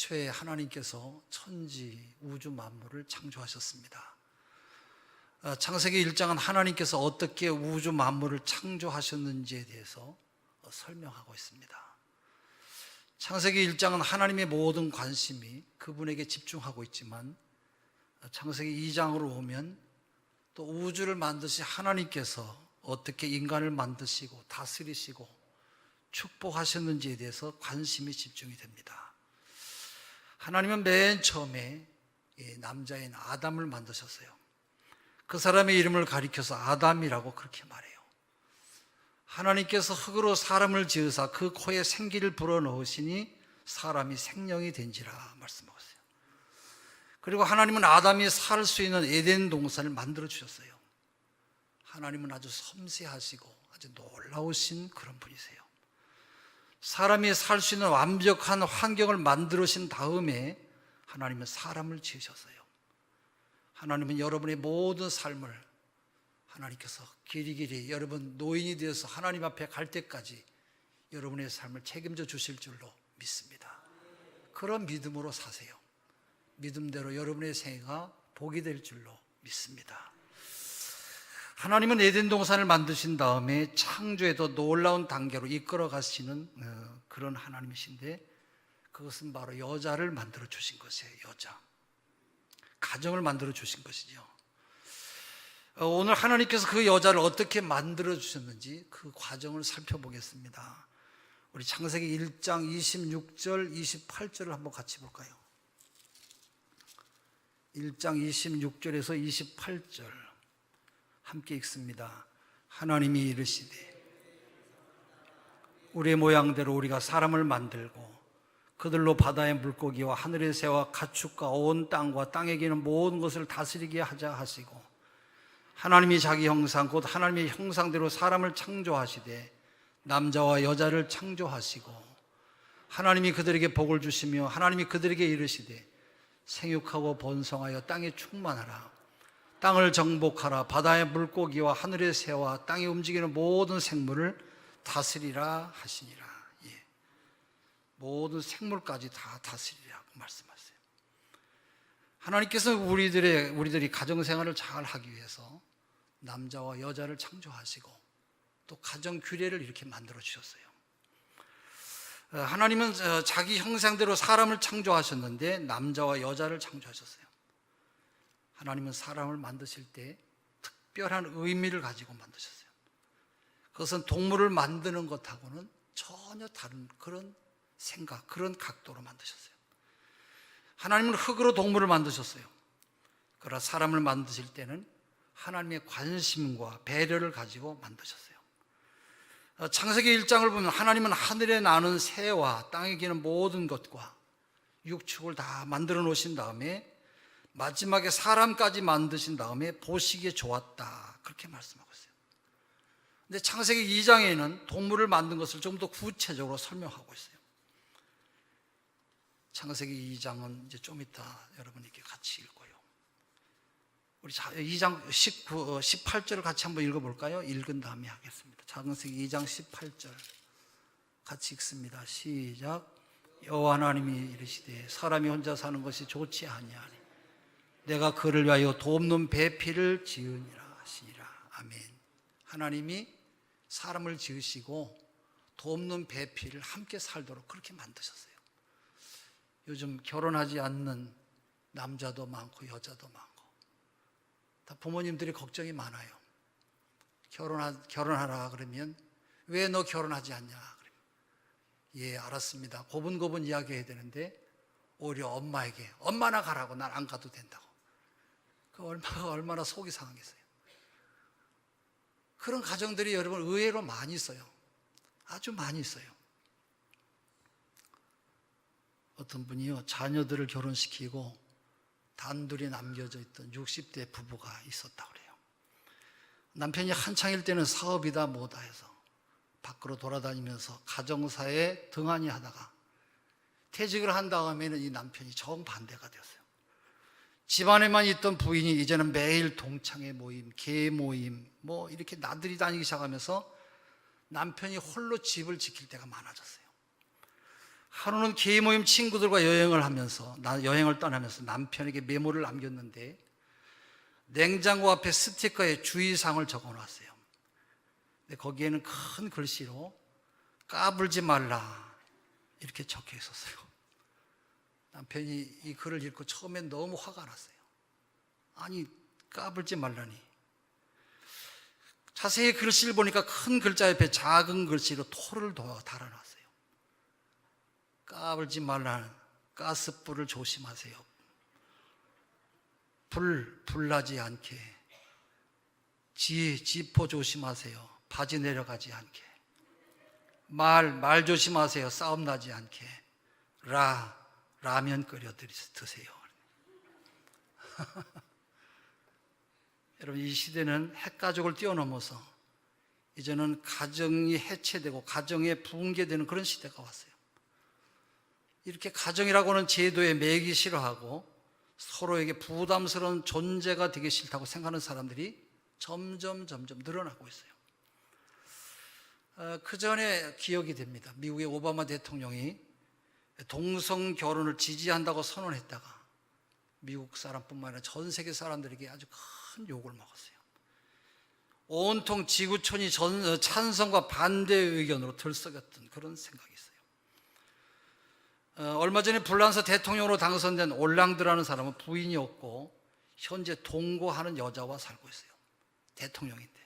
태초에 하나님께서 천지, 우주 만물을 창조하셨습니다. 창세기 1장은 하나님께서 어떻게 우주 만물을 창조하셨는지에 대해서 설명하고 있습니다. 창세기 1장은 하나님의 모든 관심이 그분에게 집중하고 있지만, 창세기 2장으로 오면 또 우주를 만드신 하나님께서 어떻게 인간을 만드시고 다스리시고 축복하셨는지에 대해서 관심이 집중이 됩니다. 하나님은 맨 처음에 남자인 아담을 만드셨어요. 그 사람의 이름을 가리켜서 아담이라고 그렇게 말해요. 하나님께서 흙으로 사람을 지으사 그 코에 생기를 불어넣으시니 사람이 생명이 된지라 말씀하셨어요. 그리고 하나님은 아담이 살 수 있는 에덴 동산을 만들어 주셨어요. 하나님은 아주 섬세하시고 아주 놀라우신 그런 분이세요. 사람이 살 수 있는 완벽한 환경을 만들으신 다음에 하나님은 사람을 지으셨어요. 하나님은 여러분의 모든 삶을 하나님께서 길이길이 여러분 노인이 되어서 하나님 앞에 갈 때까지 여러분의 삶을 책임져 주실 줄로 믿습니다. 그런 믿음으로 사세요. 믿음대로 여러분의 생애가 복이 될 줄로 믿습니다. 하나님은 에덴 동산을 만드신 다음에 창조의 더 놀라운 단계로 이끌어 가시는 그런 하나님이신데, 그것은 바로 여자를 만들어 주신 것이에요. 여자, 가정을 만들어 주신 것이죠. 오늘 하나님께서 그 여자를 어떻게 만들어 주셨는지 그 과정을 살펴보겠습니다. 우리 창세기 1장 26절 28절을 한번 같이 볼까요? 1장 26절에서 28절 함께 읽습니다. 하나님이 이르시되 우리의 모양대로 우리가 사람을 만들고 그들로 바다의 물고기와 하늘의 새와 가축과 온 땅과 땅에 기는 모든 것을 다스리게 하자 하시고, 하나님이 자기 형상 곧 하나님의 형상대로 사람을 창조하시되 남자와 여자를 창조하시고, 하나님이 그들에게 복을 주시며 하나님이 그들에게 이르시되 생육하고 번성하여 땅에 충만하라. 땅을 정복하라. 바다의 물고기와 하늘의 새와 땅에 움직이는 모든 생물을 다스리라 하시니라. 모든 생물까지 다 다스리라고 말씀하세요. 하나님께서 우리들이 가정생활을 잘 하기 위해서 남자와 여자를 창조하시고 또 가정 규례를 이렇게 만들어 주셨어요. 하나님은 자기 형상대로 사람을 창조하셨는데 남자와 여자를 창조하셨어요. 하나님은 사람을 만드실 때 특별한 의미를 가지고 만드셨어요. 그것은 동물을 만드는 것하고는 전혀 다른 그런 생각, 그런 각도로 만드셨어요. 하나님은 흙으로 동물을 만드셨어요. 그러나 사람을 만드실 때는 하나님의 관심과 배려를 가지고 만드셨어요. 창세기 1장을 보면 하나님은 하늘에 나는 새와 땅에 기는 모든 것과 육축을 다 만들어 놓으신 다음에 마지막에 사람까지 만드신 다음에 보시기에 좋았다, 그렇게 말씀하고 있어요. 근데 창세기 2장에는 동물을 만든 것을 좀 더 구체적으로 설명하고 있어요. 창세기 2장은 이제 좀 이따 여러분에게 같이 읽고요. 우리 2장 18절을 같이 한번 읽어볼까요? 읽은 다음에 하겠습니다. 창세기 2장 18절 같이 읽습니다. 시작. 여호와 하나님이 이르시되 사람이 혼자 사는 것이 좋지 아니하니 내가 그를 위하여 돕는 배필을 지으니라 하시니라. 아멘. 하나님이 사람을 지으시고 돕는 배필을 함께 살도록 그렇게 만드셨어요. 요즘 결혼하지 않는 남자도 많고 여자도 많고 다 부모님들이 걱정이 많아요. 결혼하라 그러면 왜 너 결혼하지 않냐 그러면 예 알았습니다. 고분고분 이야기해야 되는데 오히려 엄마에게 엄마나 가라고, 난 안 가도 된다고. 그 얼마나 속이 상하겠어요. 그런 가정들이 여러분 의외로 많이 있어요. 아주 많이 있어요. 어떤 분이요, 자녀들을 결혼시키고 단둘이 남겨져 있던 60대 부부가 있었다고 그래요. 남편이 한창일 때는 사업이다 뭐다 해서 밖으로 돌아다니면서 가정사에 등한히 하다가 퇴직을 한 다음에는 이 남편이 정반대가 되었어요. 집안에만 있던 부인이 이제는 매일 동창회 모임, 개 모임 뭐 이렇게 나들이 다니기 시작하면서 남편이 홀로 집을 지킬 때가 많아졌어요. 한우는 개인 모임 친구들과 여행을 떠나면서 남편에게 메모를 남겼는데 냉장고 앞에 스티커에 주의사항을 적어놨어요. 근데 거기에는 큰 글씨로 까불지 말라 이렇게 적혀 있었어요. 남편이 이 글을 읽고 처음엔 너무 화가 났어요. 아니, 까불지 말라니. 자세히 글씨를 보니까 큰 글자 옆에 작은 글씨로 토를 달아놨어요. 까불지 말라는 가스불을 조심하세요. 불나지 않게. 지포 조심하세요. 바지 내려가지 않게. 말 조심하세요. 싸움 나지 않게. 라면 끓여 드세요. 여러분, 이 시대는 핵가족을 뛰어넘어서 이제는 가정이 해체되고 가정에 붕괴되는 그런 시대가 왔어요. 이렇게 가정이라고 하는 제도에 매기 싫어하고 서로에게 부담스러운 존재가 되기 싫다고 생각하는 사람들이 점점 늘어나고 있어요. 그 전에 기억이 됩니다. 미국의 오바마 대통령이 동성 결혼을 지지한다고 선언했다가 미국 사람뿐만 아니라 전 세계 사람들에게 아주 큰 욕을 먹었어요. 온통 지구촌이 찬성과 반대 의견으로 들썩였던 그런 생각이 있어요. 얼마 전에 불란서 대통령으로 당선된 올랑드라는 사람은 부인이 없고 현재 동거하는 여자와 살고 있어요. 대통령인데.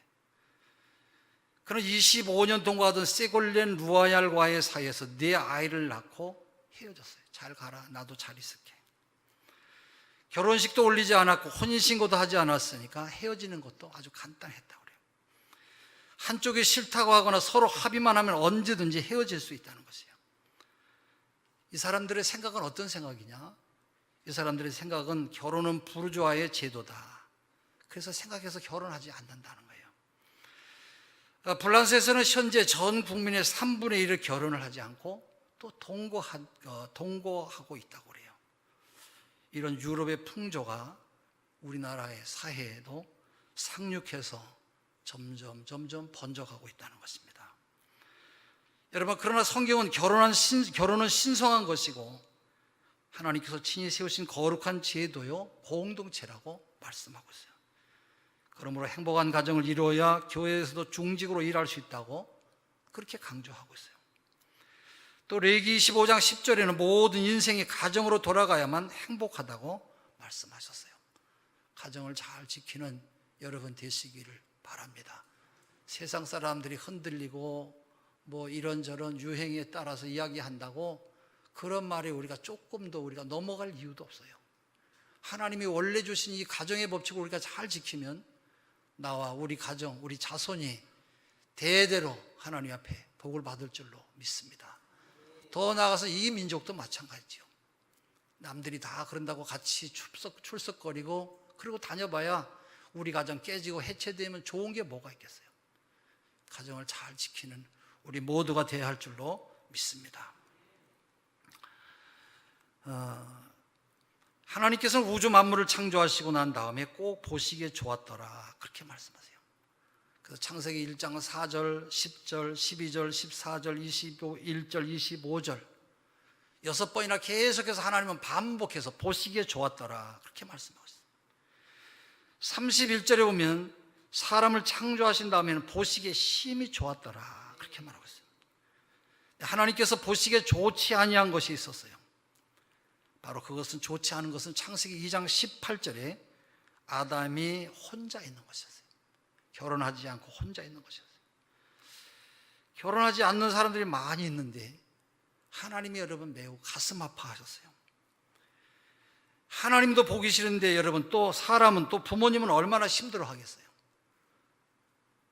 그는 25년 동거하던 세골렌 루아얄과의 사이에서 4아이를 낳고 헤어졌어요. 잘 가라, 나도 잘 있을게. 결혼식도 올리지 않았고 혼인신고도 하지 않았으니까 헤어지는 것도 아주 간단했다고 그래요. 한쪽이 싫다고 하거나 서로 합의만 하면 언제든지 헤어질 수 있다는 것이에요. 이 사람들의 생각은 어떤 생각이냐? 이 사람들의 생각은 결혼은 부르주아의 제도다. 그래서 생각해서 결혼하지 않는다는 거예요. 불란서에서는 현재 전 국민의 3분의 1을 결혼을 하지 않고 또 동거하고 있다고 그래요. 이런 유럽의 풍조가 우리나라의 사회에도 상륙해서 점점 번져가고 있다는 것입니다. 여러분, 그러나 성경은 결혼은 신성한 것이고 하나님께서 친히 세우신 거룩한 제도요 공동체라고 말씀하고 있어요. 그러므로 행복한 가정을 이루어야 교회에서도 중직으로 일할 수 있다고 그렇게 강조하고 있어요. 또 레위기 25장 10절에는 모든 인생이 가정으로 돌아가야만 행복하다고 말씀하셨어요. 가정을 잘 지키는 여러분 되시기를 바랍니다. 세상 사람들이 흔들리고 이런저런 유행에 따라서 이야기한다고 그런 말에 우리가 조금 더 우리가 넘어갈 이유도 없어요. 하나님이 원래 주신 이 가정의 법칙을 우리가 잘 지키면 나와 우리 가정, 우리 자손이 대대로 하나님 앞에 복을 받을 줄로 믿습니다. 더 나아가서 이 민족도 마찬가지죠. 남들이 다 그런다고 같이 출석거리고 그리고 다녀봐야 우리 가정 깨지고 해체되면 좋은 게 뭐가 있겠어요. 가정을 잘 지키는 우리 모두가 되어야 할 줄로 믿습니다. 하나님께서는 우주 만물을 창조하시고 난 다음에 꼭 보시기에 좋았더라 그렇게 말씀하세요. 그래서 창세기 1장 4절, 10절, 12절, 14절, 21절, 25절 6번이나 계속해서 하나님은 반복해서 보시기에 좋았더라 그렇게 말씀하고 있어요. 31절에 보면 사람을 창조하신 다음에는 보시기에 심히 좋았더라 그렇게 말하고 있어요. 하나님께서 보시기에 좋지 아니한 것이 있었어요. 바로 그것은 좋지 않은 것은 창세기 2장 18절에 아담이 혼자 있는 것이었어요. 결혼하지 않고 혼자 있는 것이었어요. 결혼하지 않는 사람들이 많이 있는데 하나님이 여러분 매우 가슴 아파하셨어요. 하나님도 보기 싫은데 여러분 또 사람은 또 부모님은 얼마나 힘들어 하겠어요.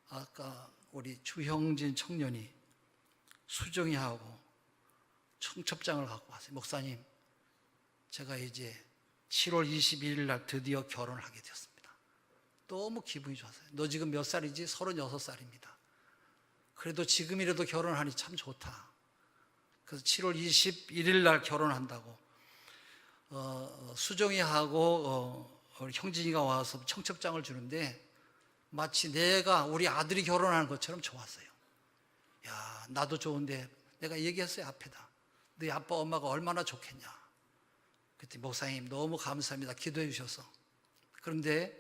아까 우리 주형진 청년이 수정이하고 청첩장을 갖고 왔어요. 목사님, 제가 이제 7월 21일 날 드디어 결혼을 하게 되었습니다. 너무 기분이 좋았어요. 너 지금 몇 살이지? 36살입니다. 그래도 지금이라도 결혼하니 참 좋다. 그래서 7월 21일 날 결혼한다고 수정이하고 형진이가 와서 청첩장을 주는데 마치 내가 우리 아들이 결혼하는 것처럼 좋았어요. 야, 나도 좋은데 내가 얘기했어요. 앞에다 너희 아빠 엄마가 얼마나 좋겠냐. 그때 목사님 너무 감사합니다. 기도해 주셔서. 그런데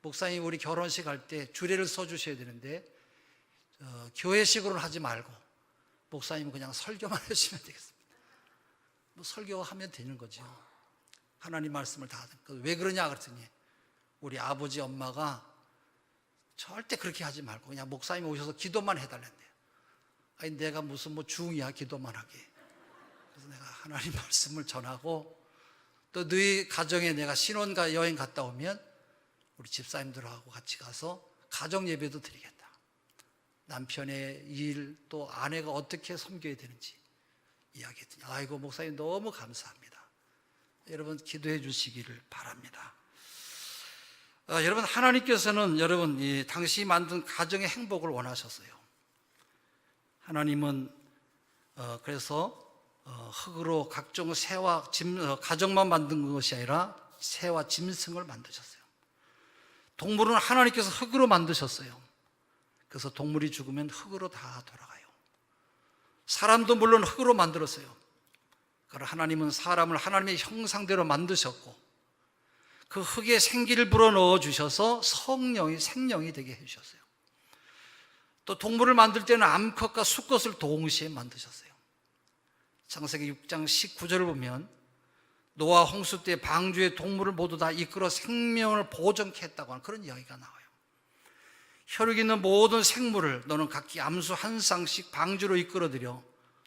목사님 우리 결혼식 할 때 주례를 써주셔야 되는데 교회식으로는 하지 말고 목사님은 그냥 설교만 해주시면 되겠습니다. 뭐 설교하면 되는 거죠. 하나님 말씀을 다. 왜 그러냐 그랬더니 우리 아버지 엄마가 절대 그렇게 하지 말고 그냥 목사님 오셔서 기도만 해달란대요. 아니 내가 무슨 뭐 중이야 기도만 하게. 그래서 내가 하나님 말씀을 전하고 또 너희 가정에 내가 신혼가 여행 갔다 오면 우리 집사님들하고 같이 가서 가정 예배도 드리겠다. 남편의 일 또 아내가 어떻게 섬겨야 되는지 이야기했더니 아이고 목사님 너무 감사합니다. 여러분 기도해 주시기를 바랍니다. 여러분 하나님께서는 여러분 당신이 만든 가정의 행복을 원하셨어요. 하나님은 그래서 흙으로 각종 새와 가정만 만든 것이 아니라 새와 짐승을 만드셨어요. 동물은 하나님께서 흙으로 만드셨어요. 그래서 동물이 죽으면 흙으로 다 돌아가요. 사람도 물론 흙으로 만들었어요. 그러나 하나님은 사람을 하나님의 형상대로 만드셨고 그 흙에 생기를 불어넣어 주셔서 생명이 되게 해주셨어요. 또 동물을 만들 때는 암컷과 수컷을 동시에 만드셨어요. 창세기 6장 19절을 보면 노아 홍수 때 방주의 동물을 모두 다 이끌어 생명을 보존케 했다고 하는 그런 이야기가 나와요. 혈육 있는 모든 생물을 너는 각기 암수 한 쌍씩 방주로 이끌어들여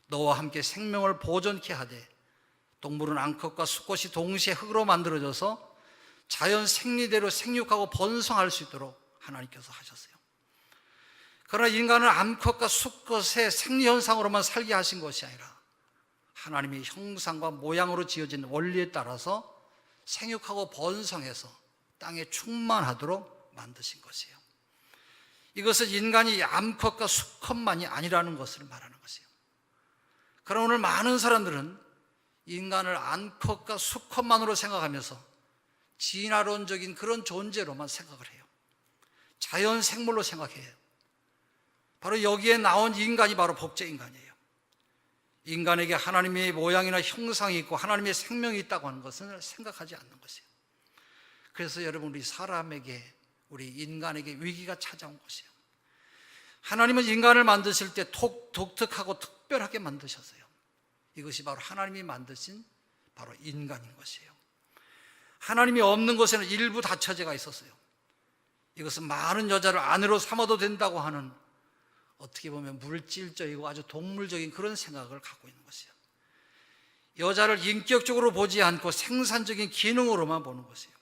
너와 함께 생명을 보존케 하되 동물은 암컷과 수컷이 동시에 흙으로 만들어져서 자연 생리대로 생육하고 번성할 수 있도록 하나님께서 하셨어요. 그러나 인간은 암컷과 수컷의 생리현상으로만 살게 하신 것이 아니라 하나님의 형상과 모양으로 지어진 원리에 따라서 생육하고 번성해서 땅에 충만하도록 만드신 것이에요. 이것은 인간이 암컷과 수컷만이 아니라는 것을 말하는 것이에요. 그러나 오늘 많은 사람들은 인간을 암컷과 수컷만으로 생각하면서 진화론적인 그런 존재로만 생각을 해요. 자연 생물로 생각해요. 바로 여기에 나온 인간이 바로 복제인간이에요. 인간에게 하나님의 모양이나 형상이 있고 하나님의 생명이 있다고 하는 것은 생각하지 않는 것이에요. 그래서 여러분 우리 인간에게 위기가 찾아온 것이에요. 하나님은 인간을 만드실 때 독특하고 특별하게 만드셨어요. 이것이 바로 하나님이 만드신 바로 인간인 것이에요. 하나님이 없는 곳에는 일부 다처제가 있었어요. 이것은 많은 여자를 아내로 삼아도 된다고 하는 어떻게 보면 물질적이고 아주 동물적인 그런 생각을 갖고 있는 것이에요. 여자를 인격적으로 보지 않고 생산적인 기능으로만 보는 것이에요.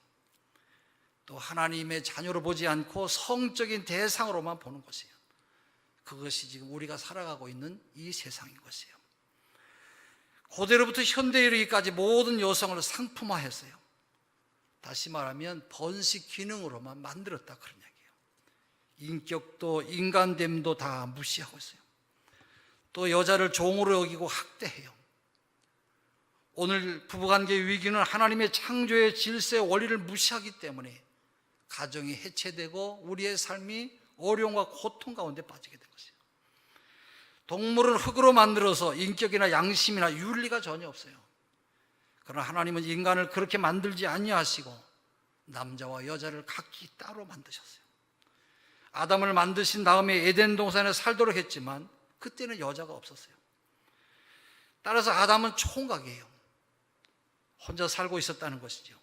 또 하나님의 자녀로 보지 않고 성적인 대상으로만 보는 것이에요. 그것이 지금 우리가 살아가고 있는 이 세상인 것이에요. 고대로부터 현대에 이르기까지 모든 여성을 상품화했어요. 다시 말하면 번식 기능으로만 만들었다 그런 얘기예요. 인격도 인간됨도 다 무시하고 있어요. 또 여자를 종으로 여기고 학대해요. 오늘 부부관계의 위기는 하나님의 창조의 질서의 원리를 무시하기 때문에 가정이 해체되고 우리의 삶이 어려움과 고통 가운데 빠지게 된 것이에요. 동물은 흙으로 만들어서 인격이나 양심이나 윤리가 전혀 없어요. 그러나 하나님은 인간을 그렇게 만들지 아니하시고 남자와 여자를 각기 따로 만드셨어요. 아담을 만드신 다음에 에덴 동산에 살도록 했지만 그때는 여자가 없었어요. 따라서 아담은 총각이에요. 혼자 살고 있었다는 것이죠.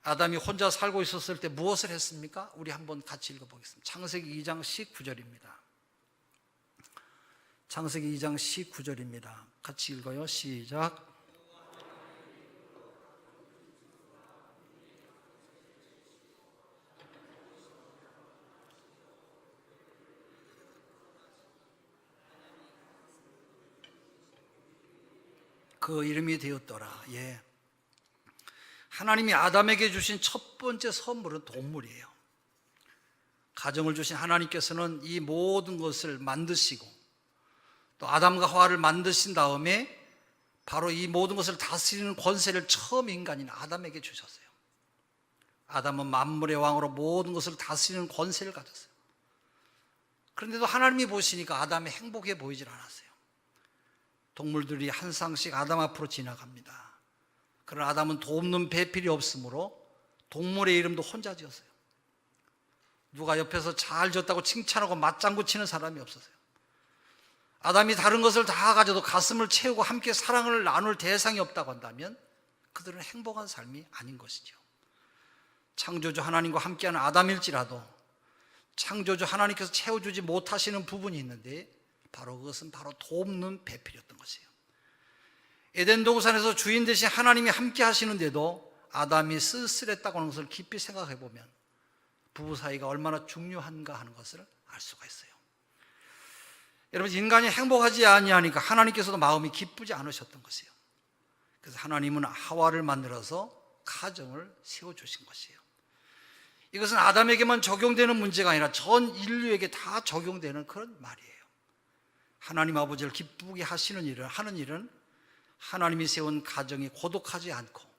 아담이 혼자 살고 있었을 때 무엇을 했습니까? 우리 한번 같이 읽어보겠습니다. 창세기 2장 19절입니다. 창세기 2장 19절입니다. 같이 읽어요. 시작. 그 이름이 되었더라. 예. 하나님이 아담에게 주신 첫 번째 선물은 동물이에요. 가정을 주신 하나님께서는 이 모든 것을 만드시고 또 아담과 하와를 만드신 다음에 바로 이 모든 것을 다스리는 권세를 처음 인간인 아담에게 주셨어요. 아담은 만물의 왕으로 모든 것을 다스리는 권세를 가졌어요. 그런데도 하나님이 보시니까 아담이 행복해 보이질 않았어요. 동물들이 한 쌍씩 아담 앞으로 지나갑니다. 그러나 아담은 돕는 배필이 없으므로 동물의 이름도 혼자 지었어요. 누가 옆에서 잘 지었다고 칭찬하고 맞장구 치는 사람이 없었어요. 아담이 다른 것을 다 가져도 가슴을 채우고 함께 사랑을 나눌 대상이 없다고 한다면 그들은 행복한 삶이 아닌 것이죠. 창조주 하나님과 함께하는 아담일지라도 창조주 하나님께서 채워주지 못하시는 부분이 있는데 바로 그것은 바로 돕는 배필이었던 것이에요. 에덴 동산에서 주인 대신 하나님이 함께 하시는데도 아담이 쓸쓸했다고 하는 것을 깊이 생각해 보면 부부 사이가 얼마나 중요한가 하는 것을 알 수가 있어요. 여러분, 인간이 행복하지 아니하니까 하나님께서도 마음이 기쁘지 않으셨던 것이에요. 그래서 하나님은 하와를 만들어서 가정을 세워주신 것이에요. 이것은 아담에게만 적용되는 문제가 아니라 전 인류에게 다 적용되는 그런 말이에요. 하나님 아버지를 기쁘게 하는 일은 하나님이 세운 가정이 고독하지 않고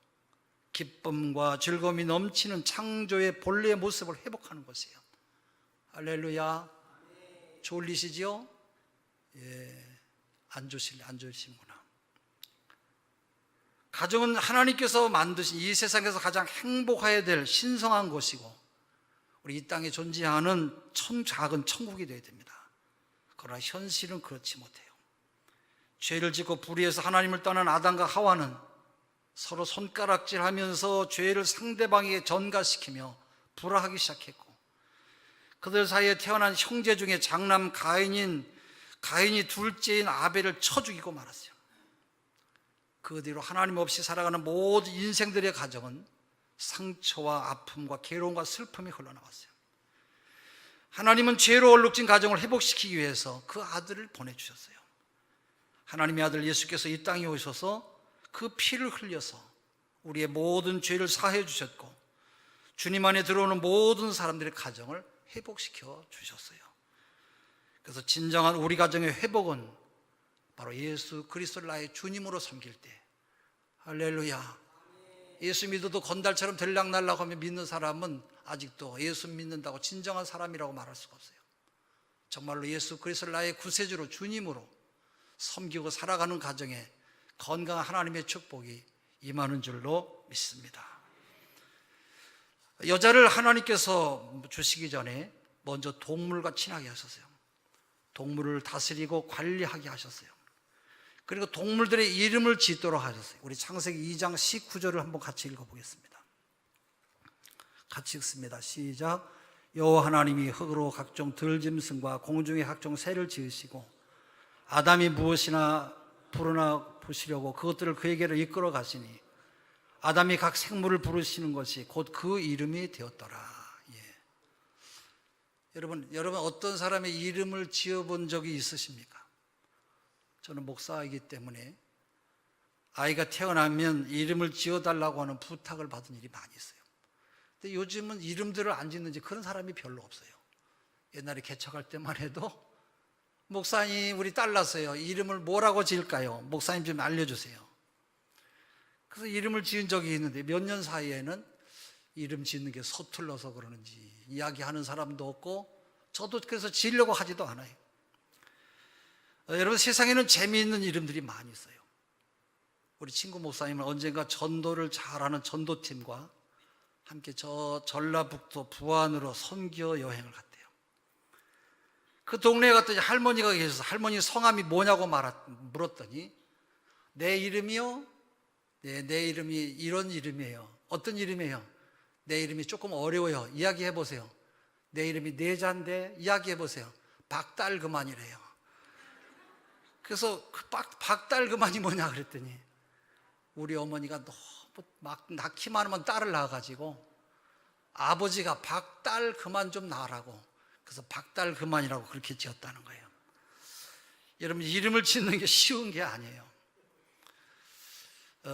기쁨과 즐거움이 넘치는 창조의 본래의 모습을 회복하는 것이에요. 할렐루야. 졸리시지요? 예, 안 좋으시는구나. 가정은 하나님께서 만드신 이 세상에서 가장 행복해야 될 신성한 것이고 우리 이 땅에 존재하는 작은 천국이 되어야 됩니다. 그러나 현실은 그렇지 못해요. 죄를 짓고 불의해서 하나님을 떠난 아담과 하와는 서로 손가락질하면서 죄를 상대방에게 전가시키며 불화하기 시작했고 그들 사이에 태어난 형제 중에 장남 가인이 둘째인 아벨을 쳐 죽이고 말았어요. 그 뒤로 하나님 없이 살아가는 모든 인생들의 가정은 상처와 아픔과 괴로움과 슬픔이 흘러나왔어요. 하나님은 죄로 얼룩진 가정을 회복시키기 위해서 그 아들을 보내주셨어요. 하나님의 아들 예수께서 이 땅에 오셔서 그 피를 흘려서 우리의 모든 죄를 사해 주셨고 주님 안에 들어오는 모든 사람들의 가정을 회복시켜 주셨어요. 그래서 진정한 우리 가정의 회복은 바로 예수 그리스도를 나의 주님으로 섬길 때, 할렐루야. 예수 믿어도 건달처럼 들락날락 하며 믿는 사람은 아직도 예수 믿는다고 진정한 사람이라고 말할 수가 없어요. 정말로 예수 그리스도를 나의 구세주로 주님으로 섬기고 살아가는 가정에 건강한 하나님의 축복이 임하는 줄로 믿습니다. 여자를 하나님께서 주시기 전에 먼저 동물과 친하게 하셨어요. 동물을 다스리고 관리하게 하셨어요. 그리고 동물들의 이름을 짓도록 하셨어요. 우리 창세기 2장 19절을 한번 같이 읽어보겠습니다. 같이 읽습니다. 시작. 여호와 하나님이 흙으로 각종 들짐승과 공중의 각종 새를 지으시고 아담이 무엇이나 부르나 보시려고 그것들을 그에게로 이끌어 가시니 아담이 각 생물을 부르시는 것이 곧 그 이름이 되었더라. 예. 여러분 어떤 사람의 이름을 지어본 적이 있으십니까? 저는 목사이기 때문에 아이가 태어나면 이름을 지어달라고 하는 부탁을 받은 일이 많이 있어요. 근데 요즘은 이름들을 안 짓는지 그런 사람이 별로 없어요. 옛날에 개척할 때만 해도 목사님 우리 딸 낳았어요. 이름을 뭐라고 지을까요? 목사님 좀 알려주세요. 그래서 이름을 지은 적이 있는데 몇 년 사이에는 이름 짓는 게 서툴러서 그러는지 이야기하는 사람도 없고 저도 그래서 지으려고 하지도 않아요. 여러분 세상에는 재미있는 이름들이 많이 있어요. 우리 친구 목사님은 언젠가 전도를 잘하는 전도팀과 함께 저 전라북도 부안으로 선교 여행을 갔대요. 그 동네에 갔더니 할머니가 계셔서 할머니 성함이 뭐냐고 물었더니 내 이름이요? 네, 내 이름이 이런 이름이에요. 어떤 이름이에요? 내 이름이 조금 어려워요. 이야기해 보세요. 내 이름이 내자인데 이야기해 보세요. 박달그만이래요. 그래서 그 박달그만이 뭐냐 그랬더니 우리 어머니가 너무 막 낳기만 하면 딸을 낳아가지고 아버지가 박달 그만 좀 낳으라고 그래서 박달 그만이라고 그렇게 지었다는 거예요. 여러분 이름을 짓는 게 쉬운 게 아니에요.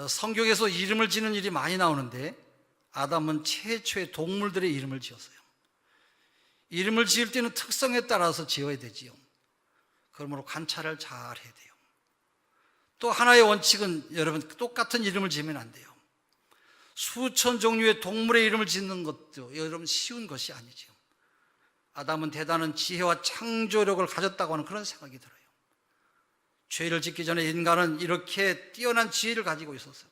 성경에서 이름을 짓는 일이 많이 나오는데 아담은 최초의 동물들의 이름을 지었어요. 이름을 지을 때는 특성에 따라서 지어야 되지요. 그러므로 관찰을 잘 해야 돼요. 또 하나의 원칙은 여러분 똑같은 이름을 지으면 안 돼요. 수천 종류의 동물의 이름을 짓는 것도 여러분 쉬운 것이 아니죠. 아담은 대단한 지혜와 창조력을 가졌다고 하는 그런 생각이 들어요. 죄를 짓기 전에 인간은 이렇게 뛰어난 지혜를 가지고 있었어요.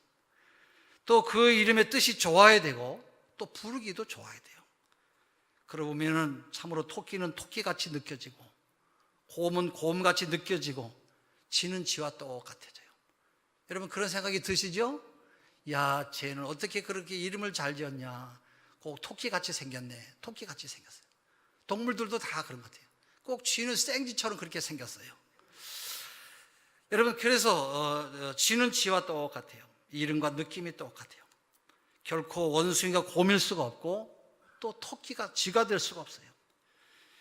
또 그 이름의 뜻이 좋아야 되고 또 부르기도 좋아야 돼요. 그러고 보면은 참으로 토끼는 토끼같이 느껴지고 곰은 곰같이 느껴지고 쥐는 쥐와 똑같아져요. 여러분 그런 생각이 드시죠? 야, 쟤는 어떻게 그렇게 이름을 잘 지었냐. 꼭 토끼같이 생겼네. 토끼같이 생겼어요. 동물들도 다 그런 것 같아요. 꼭 쥐는 생쥐처럼 그렇게 생겼어요. 여러분 그래서 쥐는 쥐와 똑같아요. 이름과 느낌이 똑같아요. 결코 원숭이가 곰일 수가 없고 또 토끼가 쥐가 될 수가 없어요.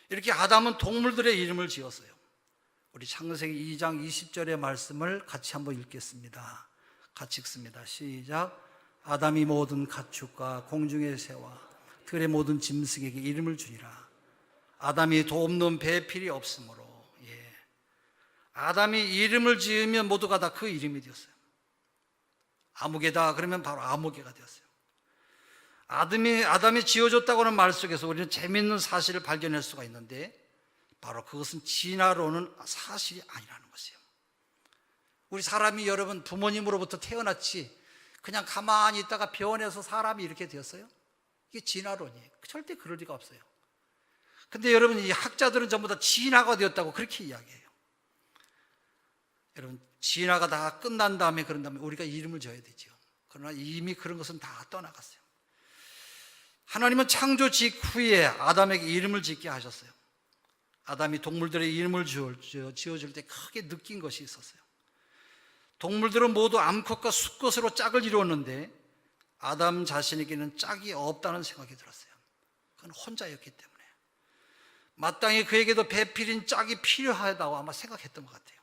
이렇게 아담은 동물들의 이름을 지었어요. 우리 창세기 2장 20절의 말씀을 같이 한번 읽겠습니다. 같이 읽습니다. 시작. 아담이 모든 가축과 공중의 새와 들의 모든 짐승에게 이름을 주니라. 아담이 돕는 배필이 없으므로. 아담이 이름을 지으면 모두가 다 그 이름이 되었어요. 아무개다 그러면 바로 아무개가 되었어요. 아담이 지어줬다고 하는 말 속에서 우리는 재미있는 사실을 발견할 수가 있는데 바로 그것은 진화론은 사실이 아니라는 것이에요. 우리 사람이 여러분 부모님으로부터 태어났지 그냥 가만히 있다가 변해서 사람이 이렇게 되었어요? 이게 진화론이에요. 절대 그럴 리가 없어요. 근데 여러분 이 학자들은 전부 다 진화가 되었다고 그렇게 이야기해요. 여러분 진화가 다 끝난 다음에 그런 다음에 우리가 이름을 지어야 되죠. 그러나 이미 그런 것은 다 떠나갔어요. 하나님은 창조 직후에 아담에게 이름을 짓게 하셨어요. 아담이 동물들의 이름을 지어줄 때 크게 느낀 것이 있었어요. 동물들은 모두 암컷과 수컷으로 짝을 이루었는데 아담 자신에게는 짝이 없다는 생각이 들었어요. 그건 혼자였기 때문에 마땅히 그에게도 배필인 짝이 필요하다고 아마 생각했던 것 같아요.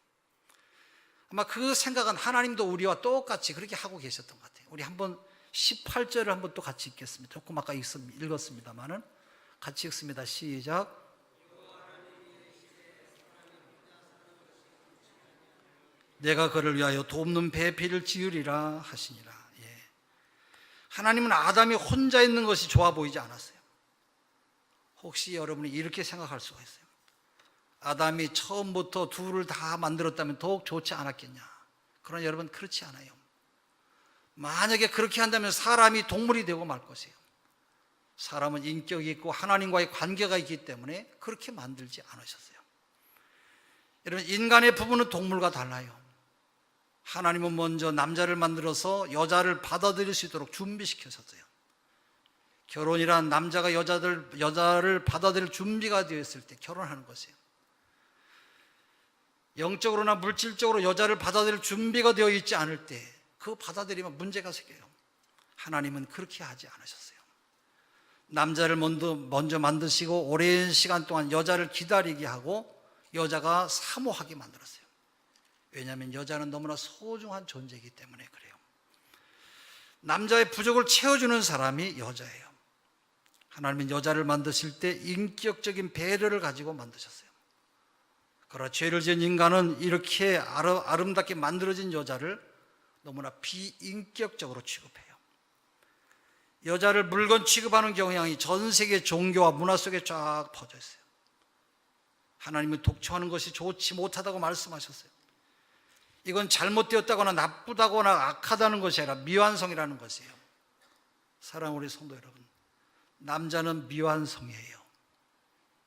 아마 그 생각은 하나님도 우리와 똑같이 그렇게 하고 계셨던 것 같아요. 우리 한번 18절을 한번 또 같이 읽겠습니다. 조금 아까 읽었습니다만은 같이 읽습니다. 시작. 내가 그를 위하여 돕는 배필을 지으리라 하시니라. 하나님은 아담이 혼자 있는 것이 좋아 보이지 않았어요. 혹시 여러분이 이렇게 생각할 수가 있어요. 아담이 처음부터 둘을 다 만들었다면 더욱 좋지 않았겠냐. 그러나 여러분 그렇지 않아요. 만약에 그렇게 한다면 사람이 동물이 되고 말 것이에요. 사람은 인격이 있고 하나님과의 관계가 있기 때문에 그렇게 만들지 않으셨어요. 여러분 인간의 부분은 동물과 달라요. 하나님은 먼저 남자를 만들어서 여자를 받아들일 수 있도록 준비시키셨어요. 결혼이란 남자가 여자를 받아들일 준비가 되어 있을 때 결혼하는 것이에요. 영적으로나 물질적으로 여자를 받아들일 준비가 되어 있지 않을 때 그 받아들이면 문제가 생겨요. 하나님은 그렇게 하지 않으셨어요. 남자를 먼저 만드시고 오랜 시간 동안 여자를 기다리게 하고 여자가 사모하게 만들었어요. 왜냐하면 여자는 너무나 소중한 존재이기 때문에 그래요. 남자의 부족을 채워주는 사람이 여자예요. 하나님은 여자를 만드실 때 인격적인 배려를 가지고 만드셨어요. 그러나 죄를 지은 인간은 이렇게 아름답게 만들어진 여자를 너무나 비인격적으로 취급해요. 여자를 물건 취급하는 경향이 전 세계 종교와 문화 속에 쫙 퍼져 있어요. 하나님은 독초하는 것이 좋지 못하다고 말씀하셨어요. 이건 잘못되었다거나 나쁘다거나 악하다는 것이 아니라 미완성이라는 것이에요. 사랑하는 우리 성도 여러분, 남자는 미완성이에요.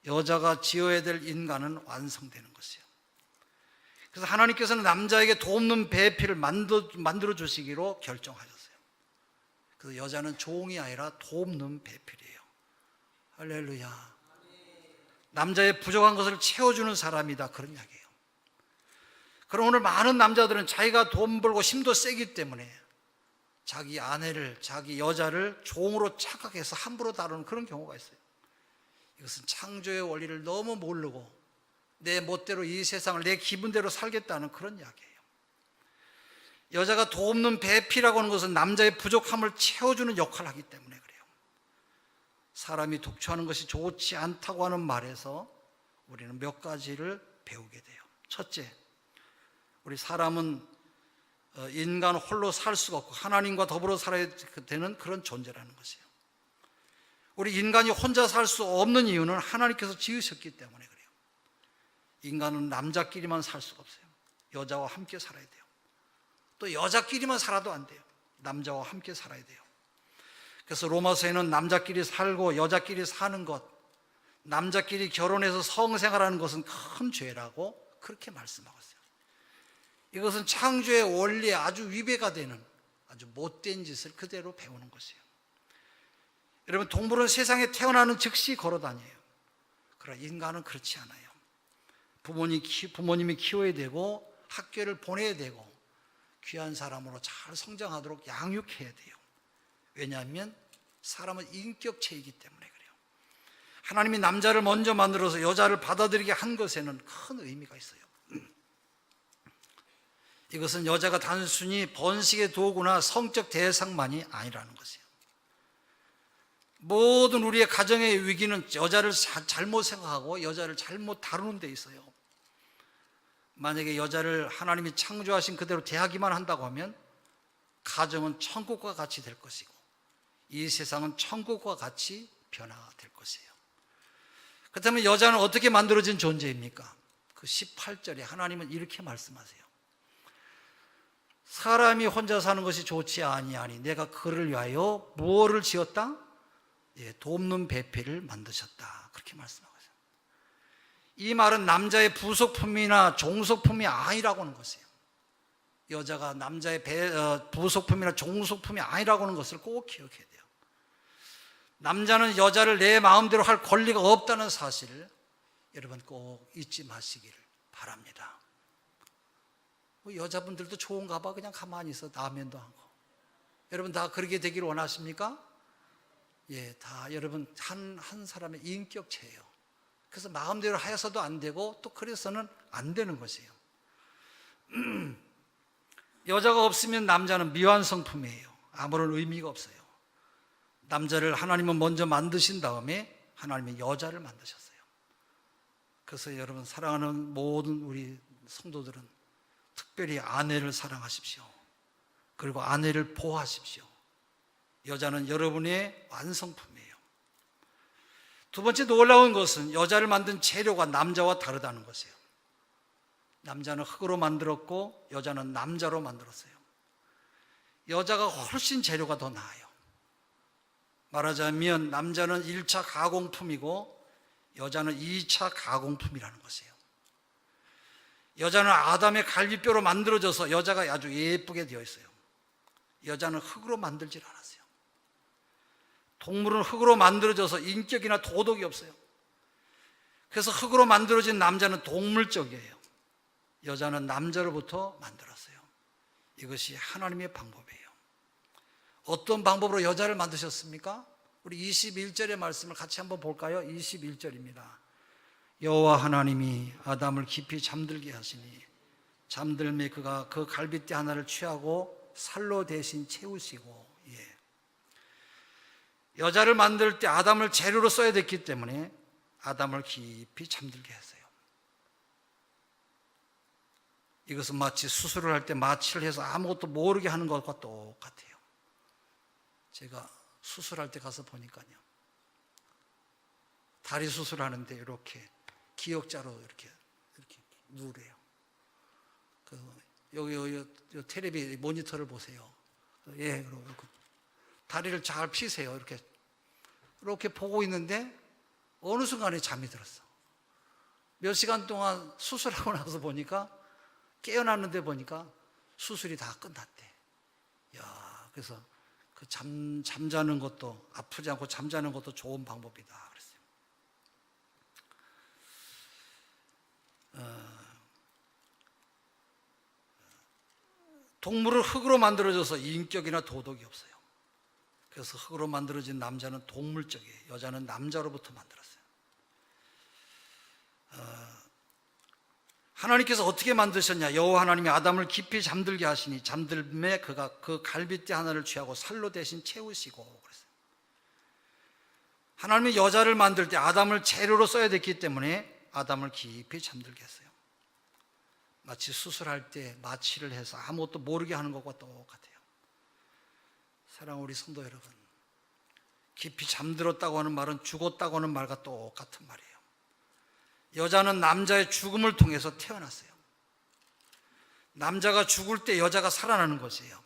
여자가 지어야 될 인간은 완성되는 것이에요. 그래서 하나님께서는 남자에게 돕는 배필을 만들어 주시기로 결정하셨어요. 그래서 여자는 종이 아니라 돕는 배필이에요. 할렐루야. 남자의 부족한 것을 채워주는 사람이다, 그런 이야기예요. 그럼 오늘 많은 남자들은 자기가 돈 벌고 힘도 세기 때문에 자기 아내를, 자기 여자를 종으로 착각해서 함부로 다루는 그런 경우가 있어요. 이것은 창조의 원리를 너무 모르고 내 멋대로 이 세상을 내 기분대로 살겠다는 그런 이야기예요. 여자가 돕는 배필이라고 하는 것은 남자의 부족함을 채워주는 역할을 하기 때문에 그래요. 사람이 독초하는 것이 좋지 않다고 하는 말에서 우리는 몇 가지를 배우게 돼요. 첫째, 우리 사람은 인간 홀로 살 수가 없고 하나님과 더불어 살아야 되는 그런 존재라는 것이에요. 우리 인간이 혼자 살 수 없는 이유는 하나님께서 지으셨기 때문에 그래요. 인간은 남자끼리만 살 수가 없어요. 여자와 함께 살아야 돼요. 또 여자끼리만 살아도 안 돼요. 남자와 함께 살아야 돼요. 그래서 로마서에는 남자끼리 살고 여자끼리 사는 것, 남자끼리 결혼해서 성생활하는 것은 큰 죄라고 그렇게 말씀하고 있어요. 이것은 창조의 원리에 아주 위배가 되는 아주 못된 짓을 그대로 배우는 것이에요. 여러분, 동물은 세상에 태어나는 즉시 걸어다녀요. 그러나 인간은 그렇지 않아요. 부모님이 키워야 되고 학교를 보내야 되고 귀한 사람으로 잘 성장하도록 양육해야 돼요. 왜냐하면 사람은 인격체이기 때문에 그래요. 하나님이 남자를 먼저 만들어서 여자를 받아들이게 한 것에는 큰 의미가 있어요. 이것은 여자가 단순히 번식의 도구나 성적 대상만이 아니라는 것이에요. 모든 우리의 가정의 위기는 여자를 잘못 생각하고 여자를 잘못 다루는 데 있어요. 만약에 여자를 하나님이 창조하신 그대로 대하기만 한다고 하면 가정은 천국과 같이 될 것이고 이 세상은 천국과 같이 변화될 것이에요. 그렇다면 여자는 어떻게 만들어진 존재입니까? 그 18절에 하나님은 이렇게 말씀하세요. 사람이 혼자 사는 것이 좋지 아니하니 내가 그를 위하여 무엇을 지었다? 돕는 배필을 만드셨다. 그렇게 말씀하고 있어요. 이 말은 남자의 부속품이나 종속품이 아니라고 하는 것이에요. 여자가 남자의 부속품이나 종속품이 아니라고 하는 것을 꼭 기억해야 돼요. 남자는 여자를 내 마음대로 할 권리가 없다는 사실을 여러분 꼭 잊지 마시기를 바랍니다. 여자분들도 좋은가 봐. 그냥 가만히 있어. 남면도 하고. 여러분 다 그렇게 되기를 원하십니까? 예, 다 여러분 한 사람의 인격체예요. 그래서 마음대로 하여서도 안 되고 또 그래서는 안 되는 것이에요. 여자가 없으면 남자는 미완성품이에요. 아무런 의미가 없어요. 남자를 하나님은 먼저 만드신 다음에 하나님은 여자를 만드셨어요. 그래서 여러분 사랑하는 모든 우리 성도들은 특별히 아내를 사랑하십시오. 그리고 아내를 보호하십시오. 여자는 여러분의 완성품이에요. 두 번째 놀라운 것은 여자를 만든 재료가 남자와 다르다는 것이에요. 남자는 흙으로 만들었고 여자는 남자로 만들었어요. 여자가 훨씬 재료가 더 나아요. 말하자면 남자는 1차 가공품이고 여자는 2차 가공품이라는 것이에요. 여자는 아담의 갈비뼈로 만들어져서 여자가 아주 예쁘게 되어 있어요. 여자는 흙으로 만들질 않았어요. 동물은 흙으로 만들어져서 인격이나 도덕이 없어요. 그래서 흙으로 만들어진 남자는 동물적이에요. 여자는 남자로부터 만들었어요. 이것이 하나님의 방법이에요. 어떤 방법으로 여자를 만드셨습니까? 우리 21절의 말씀을 같이 한번 볼까요? 21절입니다. 여호와 하나님이 아담을 깊이 잠들게 하시니 잠들매 그가 그 갈빗대 하나를 취하고 살로 대신 채우시고. 여자를 만들 때 아담을 재료로 써야 됐기 때문에 아담을 깊이 잠들게 했어요. 이것은 마치 수술을 할 때 마취를 해서 아무것도 모르게 하는 것과 똑같아요. 제가 수술할 때 가서 보니까요, 다리 수술하는데 이렇게 기역자로 이렇게 누래요. 여기 텔레비 모니터를 보세요. 예, 그리고 다리를 잘 피세요. 이렇게 보고 있는데 어느 순간에 잠이 들었어. 몇 시간 동안 수술하고 나서 보니까 깨어났는데 보니까 수술이 다 끝났대. 야, 그래서 그 잠자는 것도 아프지 않고 잠자는 것도 좋은 방법이다 그랬어요. 동물을 흙으로 만들어져서 인격이나 도덕이 없어요. 그래서 흙으로 만들어진 남자는 동물적이에요. 여자는 남자로부터 만들었어요. 하나님께서 어떻게 만드셨냐? 여호와 하나님이 아담을 깊이 잠들게 하시니 잠들매 그가 그 갈빗대 하나를 취하고 살로 대신 채우시고 그랬어요. 하나님이 여자를 만들 때 아담을 재료로 써야 됐기 때문에 아담을 깊이 잠들게 했어요. 마치 수술할 때 마취를 해서 아무것도 모르게 하는 것과 똑같아요. 사랑하는 우리 성도 여러분, 깊이 잠들었다고 하는 말은 죽었다고 하는 말과 똑같은 말이에요. 여자는 남자의 죽음을 통해서 태어났어요. 남자가 죽을 때 여자가 살아나는 것이에요.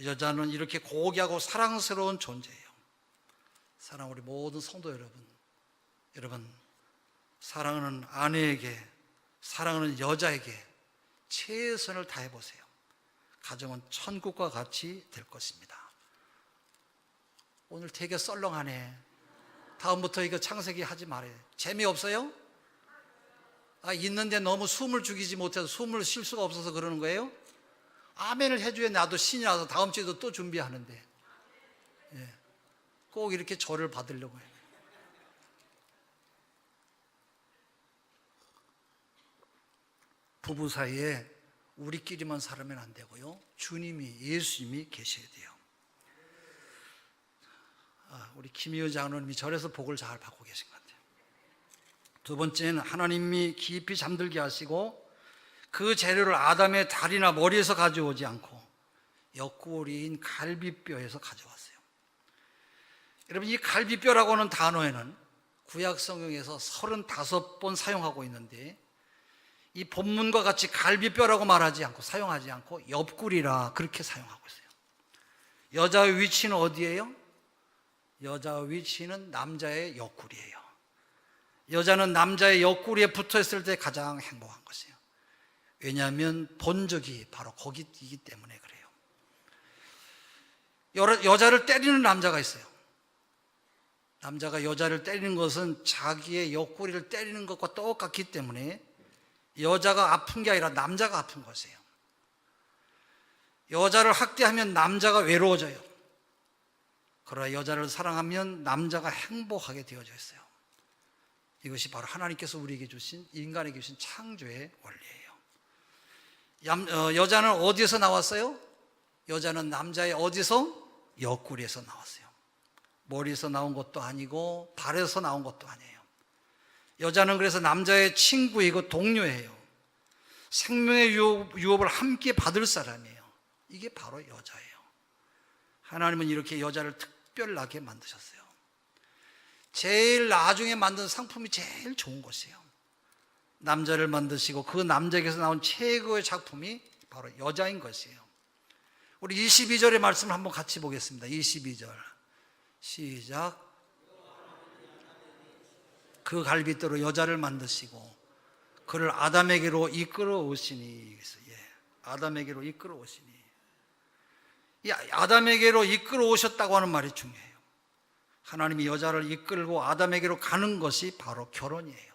여자는 이렇게 고귀하고 사랑스러운 존재예요. 사랑 우리 모든 성도 여러분 사랑하는 아내에게, 사랑하는 여자에게 최선을 다해 보세요. 가정은 천국과 같이 될 것입니다. 오늘 되게 썰렁하네. 다음부터 이거 창세기 하지 말아요. 재미없어요? 있는데 너무 숨을 죽이지 못해서 숨을 쉴 수가 없어서 그러는 거예요? 아멘을 해줘야 나도 신이 나서 다음 주에도 또 준비하는데, 예. 꼭 이렇게 절을 받으려고 해요. 부부 사이에 우리끼리만 살면 안 되고요, 주님이, 예수님이 계셔야 돼요. 우리 김희우 장로님이 절에서 복을 잘 받고 계신 것 같아요. 두 번째는 하나님이 깊이 잠들게 하시고 그 재료를 아담의 다리나 머리에서 가져오지 않고 옆구리인 갈비뼈에서 가져왔어요. 여러분, 이 갈비뼈라고 하는 단어에는 구약 성경에서 35번 사용하고 있는데, 이 본문과 같이 갈비뼈라고 말하지 않고, 사용하지 않고 옆구리라 그렇게 사용하고 있어요. 여자의 위치는 어디예요? 여자의 위치는 남자의 옆구리예요. 여자는 남자의 옆구리에 붙어 있을 때 가장 행복한 것이에요. 왜냐하면 본적이 바로 거기이기 때문에 그래요. 여자를 때리는 남자가 있어요. 남자가 여자를 때리는 것은 자기의 옆구리를 때리는 것과 똑같기 때문에 여자가 아픈 게 아니라 남자가 아픈 것이에요. 여자를 학대하면 남자가 외로워져요. 그러나 여자를 사랑하면 남자가 행복하게 되어져 있어요. 이것이 바로 하나님께서 우리에게 주신, 인간에게 주신 창조의 원리예요. 여자는 어디에서 나왔어요? 여자는 남자의 어디서? 옆구리에서 나왔어요. 머리에서 나온 것도 아니고 발에서 나온 것도 아니에요. 여자는 그래서 남자의 친구이고 동료예요. 생명의 유업을 함께 받을 사람이에요. 이게 바로 여자예요. 하나님은 이렇게 여자를 특별하게 만드셨어요. 제일 나중에 만든 상품이 제일 좋은 것이에요. 남자를 만드시고 그 남자에게서 나온 최고의 작품이 바로 여자인 것이에요. 우리 22절의 말씀을 한번 같이 보겠습니다. 22절 시작. 그 갈빗대로 여자를 만드시고 그를 아담에게로 이끌어 오시니. 아담에게로 이끌어 오시니. 이 아담에게로 이끌어 오셨다고 하는 말이 중요해요. 하나님이 여자를 이끌고 아담에게로 가는 것이 바로 결혼이에요.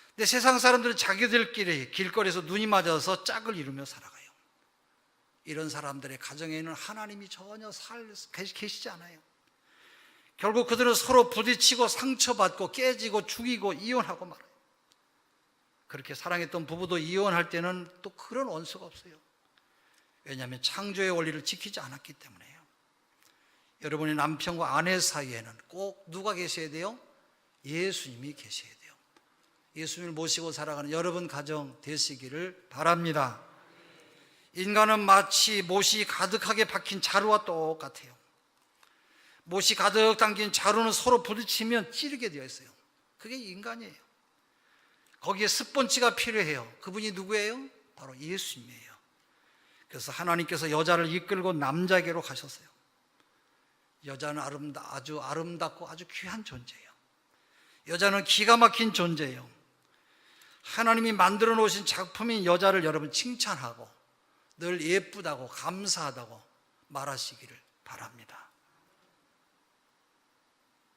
근데 세상 사람들은 자기들끼리 길거리에서 눈이 맞아서 짝을 이루며 살아가요. 이런 사람들의 가정에는 하나님이 전혀 계시지 않아요. 결국 그들은 서로 부딪히고 상처받고 깨지고 죽이고 이혼하고 말아요. 그렇게 사랑했던 부부도 이혼할 때는 또 그런 원수가 없어요. 왜냐하면 창조의 원리를 지키지 않았기 때문에요. 여러분의 남편과 아내 사이에는 꼭 누가 계셔야 돼요? 예수님이 계셔야 돼요. 예수님을 모시고 살아가는 여러분 가정 되시기를 바랍니다. 인간은 마치 못이 가득하게 박힌 자루와 똑같아요. 못이 가득 담긴 자루는 서로 부딪히면 찌르게 되어 있어요. 그게 인간이에요. 거기에 스펀지가 필요해요. 그분이 누구예요? 바로 예수님이에요. 그래서 하나님께서 여자를 이끌고 남자에게로 가셨어요. 여자는 아주 아름답고 아주 귀한 존재예요. 여자는 기가 막힌 존재예요. 하나님이 만들어 놓으신 작품인 여자를 여러분 칭찬하고 늘 예쁘다고 감사하다고 말하시기를 바랍니다.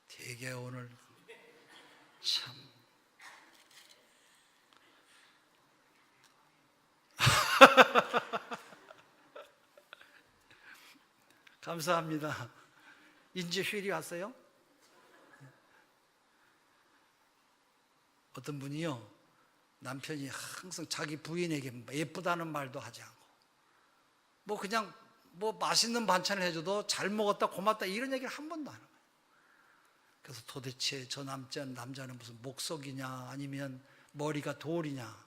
되게 오늘 참 감사합니다. 이제 휴일이 왔어요? 어떤 분이요, 남편이 항상 자기 부인에게 예쁘다는 말도 하지 않고 그냥 맛있는 반찬을 해줘도 잘 먹었다 고맙다 이런 얘기를 한 번도 안 해요. 그래서 도대체 저 남자는 무슨 목석이냐 아니면 머리가 돌이냐,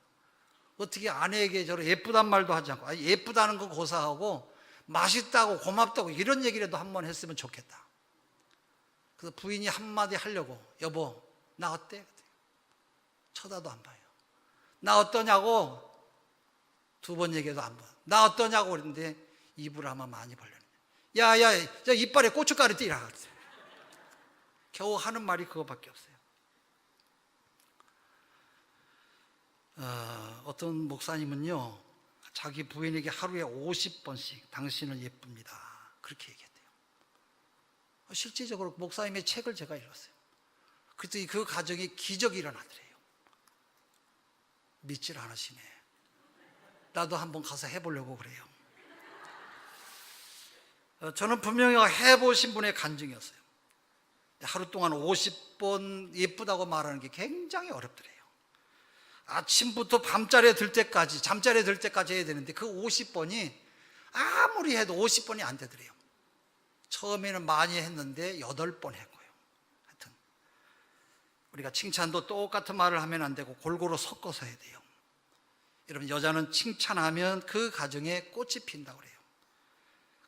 어떻게 아내에게 저런 예쁘단 말도 하지 않고, 예쁘다는 거 고사하고 맛있다고 고맙다고 이런 얘기라도 한 번 했으면 좋겠다. 그래서 부인이 한마디 하려고, 여보 나 어때? 쳐다도 안 봐요. 나 어떠냐고. 두 번 얘기해도 안 봐. 나 어떠냐고 그랬는데 입을 아마 많이 벌렸네. 야야, 이빨에 고춧가루 띠라. 겨우 하는 말이 그거밖에 없어요. 어떤 목사님은요, 자기 부인에게 하루에 50번씩 당신은 예쁩니다, 그렇게 얘기했대요. 실질적으로 목사님의 책을 제가 읽었어요. 그랬더니 그 가정에 기적이 일어나더래요. 믿질 않으시네. 나도 한번 가서 해보려고 그래요. 저는 분명히 해보신 분의 간증이었어요. 하루 동안 50번 예쁘다고 말하는 게 굉장히 어렵더래요. 아침부터 잠자리에 들 때까지 해야 되는데 그 50번이 아무리 해도 50번이 안 되더래요. 처음에는 많이 했는데 8번 했고요. 하여튼 우리가 칭찬도 똑같은 말을 하면 안 되고 골고루 섞어서 해야 돼요. 여러분, 여자는 칭찬하면 그 가정에 꽃이 핀다고 그래요.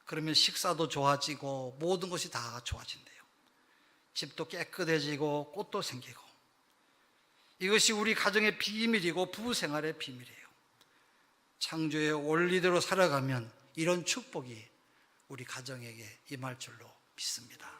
그러면 식사도 좋아지고 모든 것이 다 좋아진대요. 집도 깨끗해지고 꽃도 생기고. 이것이 우리 가정의 비밀이고 부부 생활의 비밀이에요. 창조의 원리대로 살아가면 이런 축복이 우리 가정에게 임할 줄로 믿습니다.